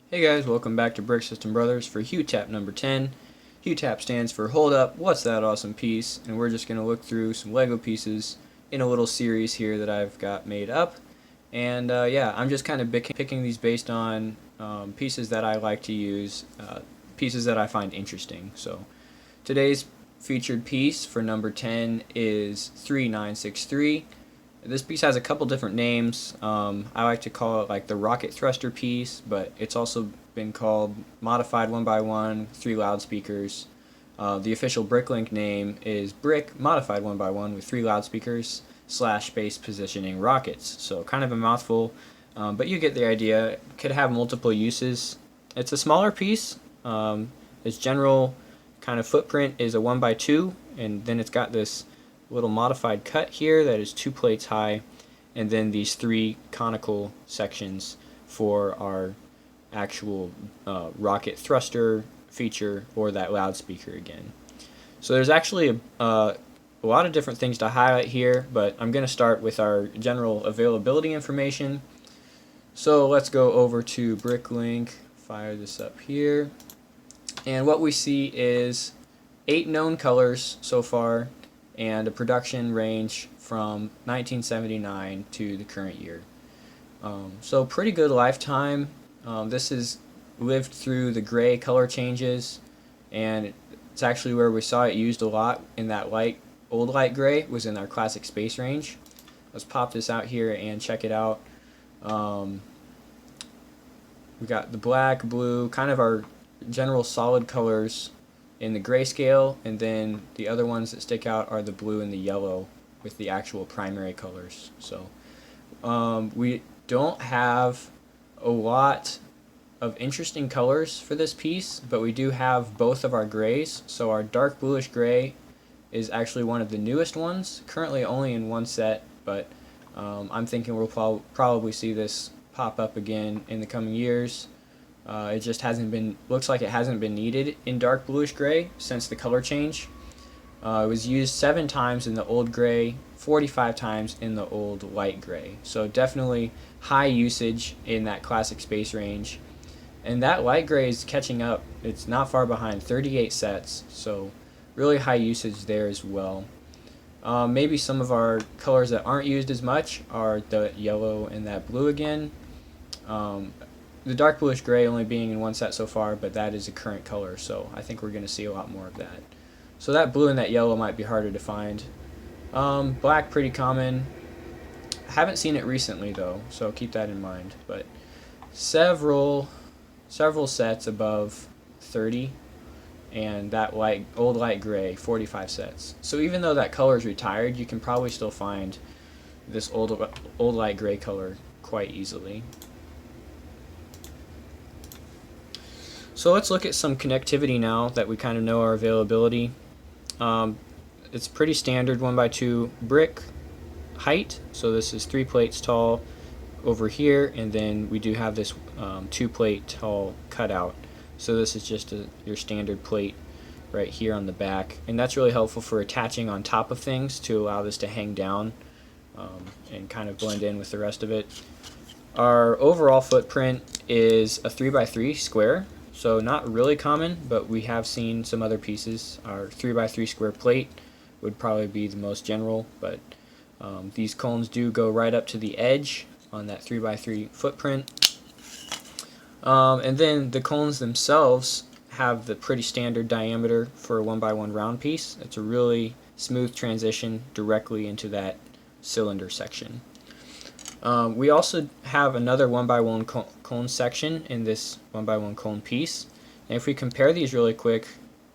Hey guys, welcome back to Brick System Brothers for HUWTAP number 10. HUWTAP stands for Hold Up, What's That Awesome Piece? And we're just going to look through some Lego pieces in a little series here that I've got made up. And yeah, I'm just kind of picking these based on pieces that I like to use, pieces that I find interesting. So today's featured piece for number 10 is 3963. This piece has a couple different names. I like to call it like the rocket thruster piece, but it's also been called modified 1x1, 3 loudspeakers. The official Bricklink name is Brick modified 1x1 with 3 loudspeakers / space positioning rockets. So kind of a mouthful, but you get the idea. It could have multiple uses. It's a smaller piece. Its general kind of footprint is a 1x2, and then it's got this little modified cut here that is 2 plates high, and then these 3 conical sections for our actual rocket thruster feature, or that loudspeaker again. So there's actually a lot of different things to highlight here, but I'm going to start with our general availability information. So let's go over to Bricklink, fire this up here, and what we see is 8 known colors so far, and a production range from 1979 to the current year. So pretty good lifetime. This has lived through the gray color changes, and it's actually where we saw it used a lot in that old light gray was in our classic space range. Let's pop this out here and check it out. We got the black, blue, kind of our general solid colors in the grayscale, and then the other ones that stick out are the blue and the yellow with the actual primary colors. So we don't have a lot of interesting colors for this piece, but we do have both of our grays. So our dark bluish gray is actually one of the newest ones, currently only in one set, but I'm thinking we'll probably see this pop up again in the coming years. It just looks like it hasn't been needed in dark bluish gray since the color change. It was used 7 times in the old gray, 45 times in the old light gray. So definitely high usage in that classic space range. And that light gray is catching up. It's not far behind, 38 sets. So really high usage there as well. Maybe some of our colors that aren't used as much are the yellow and that blue again. The dark bluish gray only being in one set so far, but that is a current color, so I think we're going to see a lot more of that. So that blue and that yellow might be harder to find. Black, pretty common. Haven't seen it recently though, so keep that in mind. But several sets above 30, and that old light gray, 45 sets. So even though that color is retired, you can probably still find this old light gray color quite easily. So let's look at some connectivity now that we kind of know our availability. It's pretty standard 1x2 brick height. So this is 3 plates tall over here, and then we do have this 2 plate tall cutout. So this is just your standard plate right here on the back, and that's really helpful for attaching on top of things to allow this to hang down and kind of blend in with the rest of it. Our overall footprint is a 3x3 square. So not really common, but we have seen some other pieces. Our 3x3 square plate would probably be the most general, but these cones do go right up to the edge on that 3x3 footprint. And then the cones themselves have the pretty standard diameter for a 1x1 round piece. It's a really smooth transition directly into that cylinder section. We also have another 1x1 cone section in this 1x1 cone piece, and if we compare these really quick,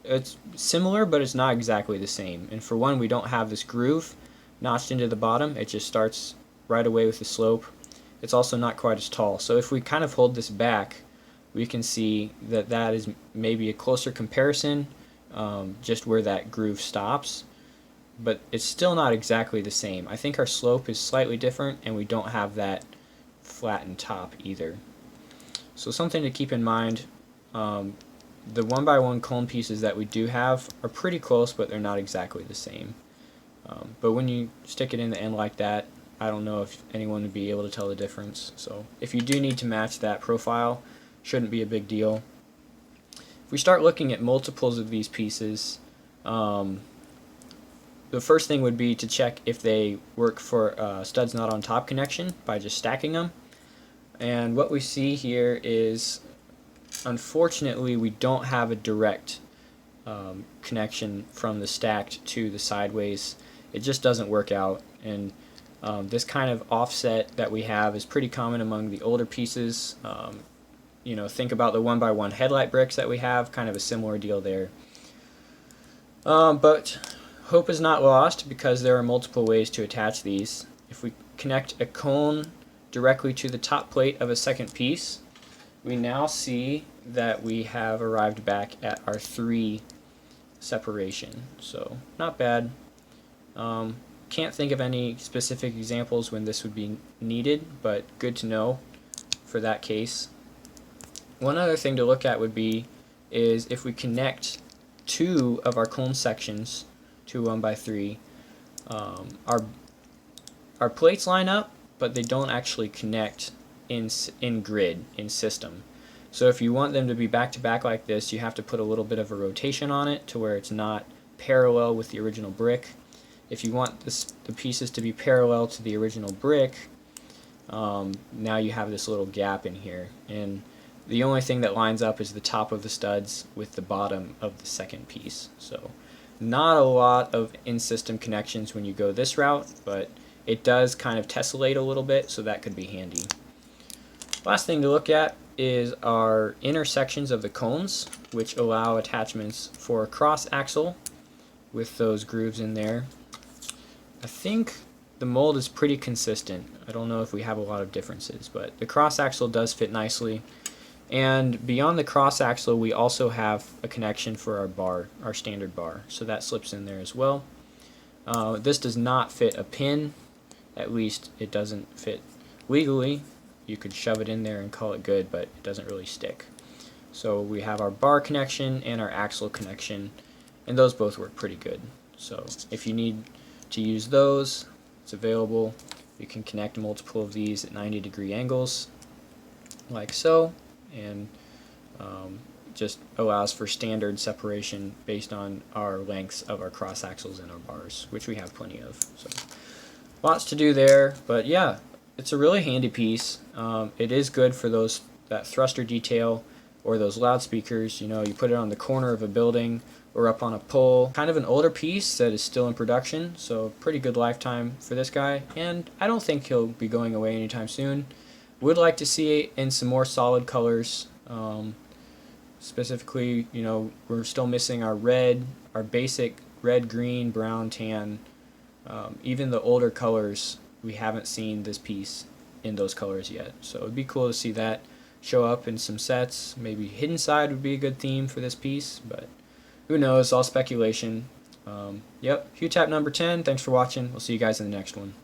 it's similar, but it's not exactly the same. And for one, we don't have this groove notched into the bottom. It just starts right away with the slope. It's also not quite as tall. So if we kind of hold this back, we can see that that is maybe a closer comparison, just where that groove stops. But it's still not exactly the same. I think our slope is slightly different, and we don't have that flattened top either. So something to keep in mind, the 1x1 cone pieces that we do have are pretty close, but they're not exactly the same. But when you stick it in the end like that, I don't know if anyone would be able to tell the difference. So if you do need to match that profile, shouldn't be a big deal. If we start looking at multiples of these pieces, the first thing would be to check if they work for studs not on top connection by just stacking them. And what we see here is, unfortunately, we don't have a direct connection from the stacked to the sideways. It just doesn't work out, and this kind of offset that we have is pretty common among the older pieces. You know, think about the 1x1 headlight bricks that we have, kind of a similar deal there. But hope is not lost, because there are multiple ways to attach these. If we connect a cone directly to the top plate of a second piece, we now see that we have arrived back at our 3 separation. So not bad. Can't think of any specific examples when this would be needed, but good to know for that case. One other thing to look at would be is if we connect 2 of our cone sections to 1x3, our plates line up, but they don't actually connect in grid, in system. So if you want them to be back to back like this, you have to put a little bit of a rotation on it to where it's not parallel with the original brick. If you want the pieces to be parallel to the original brick, now you have this little gap in here, and the only thing that lines up is the top of the studs with the bottom of the second piece. So not a lot of in-system connections when you go this route, but it does kind of tessellate a little bit, so that could be handy. Last thing to look at is our intersections of the cones, which allow attachments for a cross axle with those grooves in there. I think the mold is pretty consistent. I don't know if we have a lot of differences, but the cross axle does fit nicely. And beyond the cross axle, we also have a connection for our bar, our standard bar, so that slips in there as well. This does not fit a pin, at least it doesn't fit legally. You could shove it in there and call it good, but it doesn't really stick. So we have our bar connection and our axle connection, and those both work pretty good. So if you need to use those, it's available. You can connect multiple of these at 90-degree angles, like so, and just allows for standard separation based on our lengths of our cross axles and our bars, which we have plenty of. So lots to do there, but yeah, it's a really handy piece. It is good for that thruster detail or those loudspeakers. You know, you put it on the corner of a building or up on a pole. Kind of an older piece that is still in production, so pretty good lifetime for this guy, and I don't think he'll be going away anytime soon. Would like to see it in some more solid colors. Specifically, you know, we're still missing our red, our basic red, green, brown, tan. Even the older colors, we haven't seen this piece in those colors yet. So it'd be cool to see that show up in some sets. Maybe hidden side would be a good theme for this piece, but who knows, all speculation. Yep, HUWTAP number 10. Thanks for watching. We'll see you guys in the next one.